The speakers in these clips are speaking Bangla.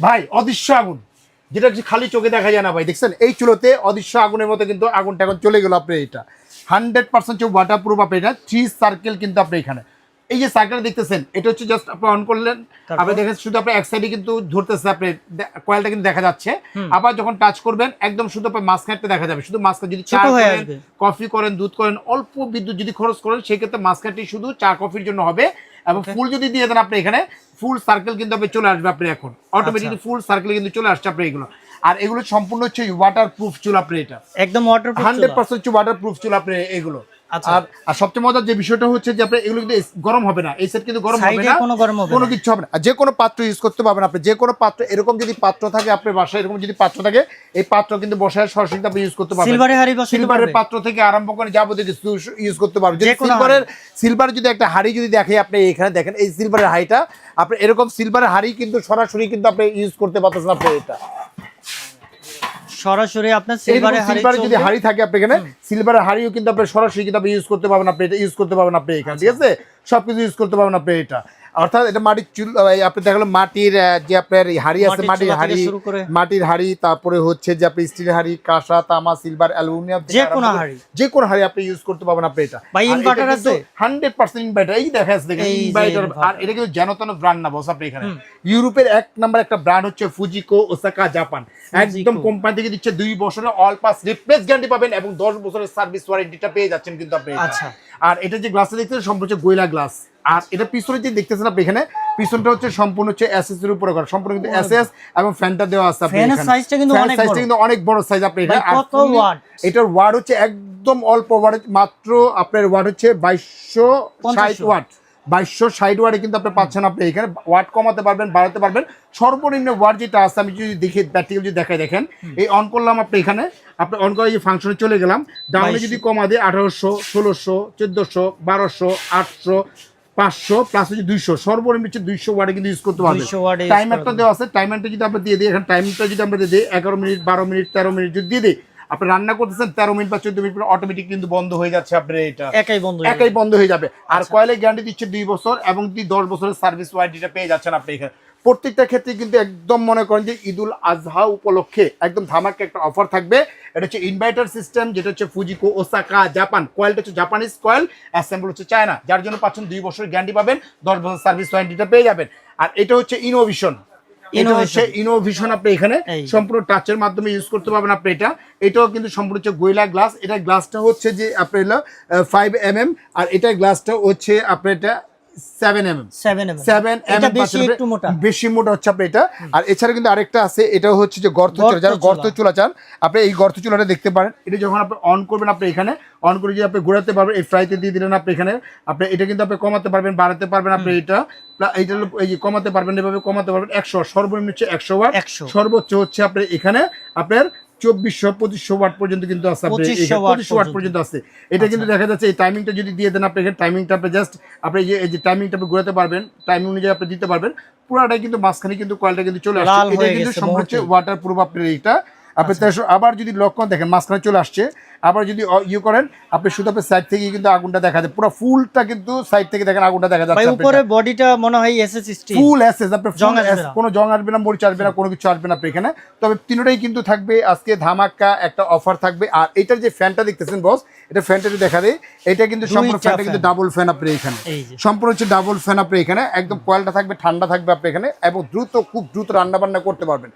ভাই অদৃশ্য আগুন, যেটা খালি চোখে দেখা যায় না ভাই, দেখছেন এই চুলোতে অদৃশ্য আগুনের মতো কিন্তু আগুনটা এখন চলে গেল। আপনি এটা 100% ওয়াটারপ্রুফ। আপনি এটা 3 সার্কেল কিন্তু আপনি এখানে এই যে সার্কেলটা দেখতেছেন, এটা হচ্ছে জাস্ট আপনি অন করলেন, আপনি দেখেন শুধু আপনি এক সাইডে কিন্তু ধরতেছে, আপনি কয়েলটা কিন্তু দেখা যাচ্ছে। আবার যখন টাচ করবেন একদম শুধু আপনি মাঝখানটা দেখা যাবে, শুধু মাঝখানে যদি চা করেন, কফি করেন, দুধ করেন, অল্প বিদ্যুৎ যদি খরচ করেন, সেক্ষেত্রে মাঝখানটি শুধু চা কফির জন্য হবে। এবং ফুল যদি দিয়ে দেন আপনি এখানে ফুল সার্কেল কিন্তু আপনি চলে আসবে। আপনি এখন অটোমেটিকলি ফুল সার্কেল কিন্তু চলে আসছে আপনি এগুলো। আর এগুলো সম্পূর্ণ হচ্ছে ওয়াটারপ্রুফ চুল। আপনি এটা একদম ওয়াটারপ্রুফ 100% ওয়াটারপ্রুফ চুল আপনি এগুলো। আর সবচেয়ে মজার যে বিষয়টা হচ্ছে যে আপনি এগুলো কিন্তু গরম হবে না, এই সেট কিন্তু গরম হবে না, কোনো কিছু হবে না। যে কোনো পাত্র ইউজ করতে পারবেন আপনি, যে কোনো পাত্র, এরকম যদি পাত্র থাকে আপনার বাসায়, এরকম যদি পাত্র থাকে, এই পাত্র কিন্তু বসায় সরাসরি আপনি ইউজ করতে পারবেন। সিলভারের পাত্র থেকে আরম্ভ করে যাবতীয় কিছু ইউজ করতে পারবেন। যদি সিলভার যদি একটা হাড়ি যদি দেখে, আপনি এখানে দেখেন এই সিলভারের হাড়িটা, আপনি এরকম সিলভারের হাড়ি কিন্তু সরাসরি কিন্তু আপনি ইউজ করতে পারতেছেন। আপনি এটা সরাসরি আপনার সিলভারের যদি হাড়ি থাকে আপনি এখানে, সিলভারের হাড়িও কিন্তু আপনি সরাসরি কিন্তু আপনি ইউজ করতে পারবেন। আপনি এটা ইউজ করতে পারবেন আপনি এখানে, ঠিক আছে, সবকিছু ইউজ করতে পারবেন আপনি এটা। অর্থাৎ এটা মাটির চুল, আপনি দেখালো মাটির যে আপনার হাড়ি আছে, মাটির হাড়ি, তারপরে হচ্ছে যে আপনি স্টিলের হাড়ি, কাঁসা, তামা, সিলভার, অ্যালুমিনিয়াম, যে কোনো হাড়ি আপনি ইউজ করতে পারবেন আপনি এটা। ভাই ইনভার্টার আছে 100% ইনভার্টার, এই দেখা যাচ্ছে দেখেন ইনভার্টার। আর এটা কিন্তু যেন ব্র্যান্ড না বস, আপনি এখানে ইউরোপের 1 নাম্বার একটা ব্র্যান্ড হচ্ছে ফুজিকো ওসাকা জাপান। একদম কোম্পানি থেকে দিচ্ছে 2 বছরের অল পাস রিপ্লেস গ্যারান্টি পাবেন এবং 10 বছরের সার্ভিস ওয়ারেন্টিটা পেয়ে যাচ্ছেন কিন্তু আপনি। আচ্ছা, আর এটা যে গ্লাসটা দেখতেছেন সম্পূর্ণ হচ্ছে গোয়েলা গ্লাস। আর এটা পিছনে যে দেখতেছেন আপনি এখানে, পিছনটা হচ্ছে সম্পূর্ণ হচ্ছে এসএস এর উপরে করা, সম্পূর্ণ কিন্তু এসএস এবং ফ্যানটা দেওয়া আছে। আপনি এখানে সাইজটা কিন্তু অনেক বড় সাইজ আপনি এটা। আর কত ওয়াট? এটার ওয়াট হচ্ছে একদম অল্প ওয়াট, মাত্র আপনার ওয়াট হচ্ছে 2260 ওয়াট। 2260 ওয়াটে কিন্তু আপনি পাচ্ছেন। আপনি এখানে ওয়াট কমাতে পারবেন, বাড়াতে পারবেন। সর্বনিম্ন ওয়াট যেটা আছে, আমি যদি দেখি প্র্যাকটিক্যাল যদি দেখাই, দেখেন এই অন করলাম আপনি এখানে, আপনি অন করে যে ফাংশনে চলে গেলাম, ডাউনে যদি কমা দিয়ে 1800, 1600, 1400, 1200, 800, 500 প্লাস হচ্ছে 200, সর্বনিম্ন হচ্ছে 200 ওয়াটে কিন্তু ইউজ করতে পারবেন। টাইমারটা দেওয়া আছে, টাইমারটা যদি আমরা দিয়ে দিই, এখানে টাইমটা যদি আমরা দিয়ে দিই 11 মিনিট, 12 মিনিট, 13 মিনিট যদি দিয়ে দিই, আপনি রান্না করতেছেন 13 মিনিট বা 14 মিনিট পরে অটোমেটিক কিন্তু বন্ধ হয়ে যাচ্ছে। আপনার এটা একাই বন্ধ হয়ে যাবে। আর কয়েলের গ্যারান্টি দিচ্ছে 2 বছর এবং 10 বছরের সার্ভিস ওয়ারেন্টিটা পেয়ে যাচ্ছেন আপনি এখানে। প্রত্যেকটা ক্ষেত্রে কিন্তু একদম মনে করেন যে ঈদুল আজহা উপলক্ষে একদম ধামাকা একটা অফার থাকবে। এটা হচ্ছে ইনভার্টার সিস্টেম, যেটা হচ্ছে ফুজিকো ওসাকা জাপান। কয়েলটা হচ্ছে জাপানিজ কয়েল, অ্যাসেম্বল হচ্ছে চায়না, যার জন্য পাচ্ছেন 2 বছরের গ্যারান্টি পাবেন, 10 বছর সার্ভিস ওয়ারেন্টিটা পেয়ে যাবেন। আর এটা হচ্ছে ইনোভেশন, ইনোভেশন আপনি এখানে সম্পূর্ণ টাচের মাধ্যমে ইউজ করতে পারবেন আপনি এটা। এটাও কিন্তু সম্পূর্ণ হচ্ছে গোয়েলা গ্লাস। এটা গ্লাসটা হচ্ছে যে আপনার 5 mm, আর এটা গ্লাসটা হচ্ছে আপনার এটা 7 mm, বেশি মোটা হচ্ছে আপনি এটা। আর এছাড়া কিন্তু আরেকটা আছে, এটা হচ্ছে যে গর্ত চুলা, যারা গর্ত চুলা চান আপনি এই গর্ত চুলাটা দেখতে পারেন। এটা যখন আপনি অন করবেন, আপনি এখানে অন করে যদি আপনি ঘোরাতে পারবেন, এই ফ্রাইতে দিয়ে দিলেন আপনি এখানে, আপনি এটা কিন্তু আপনি কমাতে পারবেন, বাড়াতে পারবেন আপনি এটা। এইটা এই যে কমাতে পারবেন, এভাবে কমাতে পারবেন। 100 সর্বনিম্ন হচ্ছে 100 ওয়াট, সর্বোচ্চ হচ্ছে আপনি এখানে আপনার 2400-2500 ওয়াট পর্যন্ত কিন্তু আছে, আপনি 2500 ওয়াট পর্যন্ত আছে। এটা কিন্তু দেখা যাচ্ছে এই টাইমিংটা যদি দিয়ে দেন আপনি এখানে, টাইমিংটা আপনি জাস্ট আপনি এই যে টাইমিংটা আপনি ঘোরাতে পারবেন, টাইমিং অনুযায়ী আপনি দিতে পারবেন। পুরাটাই কিন্তু মাঝখানে কিন্তু কয়েলটা কিন্তু চলে আসছে। এটা কিন্তু সম্পূর্ণ হচ্ছে ওয়াটারপ্রুফ আপনার এইটা। আপনি আবার যদি লক্ষণ দেখেন মাঝখানে চলে আসছে, আবার যদি করেন আপনি শুধু আপনি সাইড থেকে কিন্তু আগুনটা দেখা যায়, পুরো ফুলটা কিন্তু সাইড থেকে দেখেন আগুনটা দেখা যাচ্ছে। উপরে বডিটা মনে হয় এসএস স্টিল, ফুল এসএস, আপনি কোনো জং আসবে না, মরিচ আসবে না, কোনো কিছু আসবে না আপনি এখানে। তবে তিনটাই কিন্তু থাকবে আজকে ধামাকা একটা অফার থাকবে। আর এটার যে ফ্যানটা দেখতেছেন বস, এটা ফ্যানটা দেখা দেয়, এটা কিন্তু সম্পূর্ণ ফ্যানটা কিন্তু ডাবল ফ্যান আপনি এখানে, সম্পূর্ণ হচ্ছে ডাবল ফ্যান আপনি এখানে। একদম কয়েলটা থাকবে ঠান্ডা থাকবে আপনি এখানে, এবং খুব দ্রুত রান্না বান্না করতে পারবেন।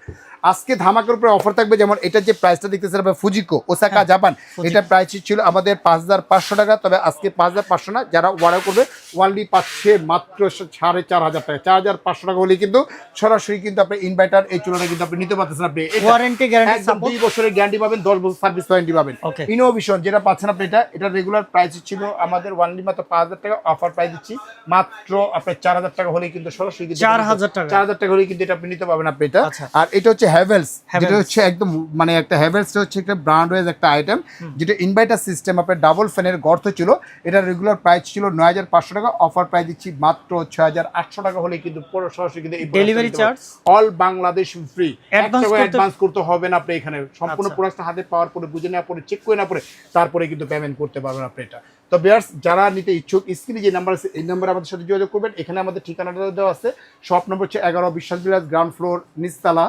আজকে ধামাকার উপরে অফার থাকবে। যেমন এটার যে প্রাইসটা দেখতেছেন আপনি ফুজিকো ওসাকা জাপান, এটা প্রাইস ছিল আমাদের 5500 টাকা। তবে আজকে 5500 না, যারা অর্ডার করবে ওয়ানলি পাচ্ছে মাত্র 4500 টাকা। 4500 টাকা হলে কিন্তু সরাসরি কিন্তু আপনি ইনভার্টার এই চুলাটা কিন্তু আপনি নিতে পারতেছেন। আপনি ওয়ারেন্টি গ্যারান্টি 2 বছরের গ্যারান্টি পাবেন, 10 বছর সার্ভিস ওয়ারেন্টি পাবেন। ইনোভেশন যেটা পাচ্ছেন আপনি, এটা রেগুলার প্রাইস ছিল আমাদের ওয়ানলি মাত্র 5000 টাকা, অফার প্রাইস দিচ্ছি মাত্র আপনার 4000 টাকা হলেই কিন্তু সরাসরি 4000 টাকা হলেই কিন্তু এটা আপনি নিতে পারবেন আপনি এটা। আর এটা হচ্ছে হ্যাভেলস, যেটা হচ্ছে একদম মানে একটা হ্যাভেলস হচ্ছে একটা ব্র্যান্ড ওয়াইজ একটা আইটেম, যেটা ইনভার্টার সিস্টেম আপনার ডাবল ফ্যানের গর্ত ছিল। এটা রেগুলার প্রাইস ছিল 9500 টাকা, অফার প্রাইস দিচ্ছি মাত্র 6800 টাকা হলেই কিন্তু পুরো সরাসরি কিন্তু delivery charge all Bangladesh free. Advance করতে হবে না আপনি এখানে, সম্পূর্ণ প্রোডাক্টটা হাতে পাওয়ার পরে, বুঝে নেওয়ার পরে, চেক করে নেওয়ার পরে তারপরে কিন্তু পেমেন্ট করতে পারবেন আপনি এটা। তো ভিউয়ার্স যারা নিতে ইচ্ছুক স্ক্রিনে যে নাম্বার আছে এই নাম্বারে আমাদের সাথে যোগাযোগ করবেন। এখানে আমাদের ঠিকানাটা দেওয়া আছে, শপ নম্বর হচ্ছে 11 বিশ্বাস বিলাস, গ্রাউন্ড ফ্লোর, নিচতলা।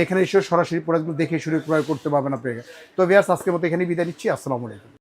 এখানে এসে সরাসরি প্রোডাক্টগুলো দেখে শুরু ক্রয় করতে পারবেন আপনাকে। তো ভিউয়ার্স আজকের মতো এখানেই বিদায় নিচ্ছি, আসসালামু আলাইকুম।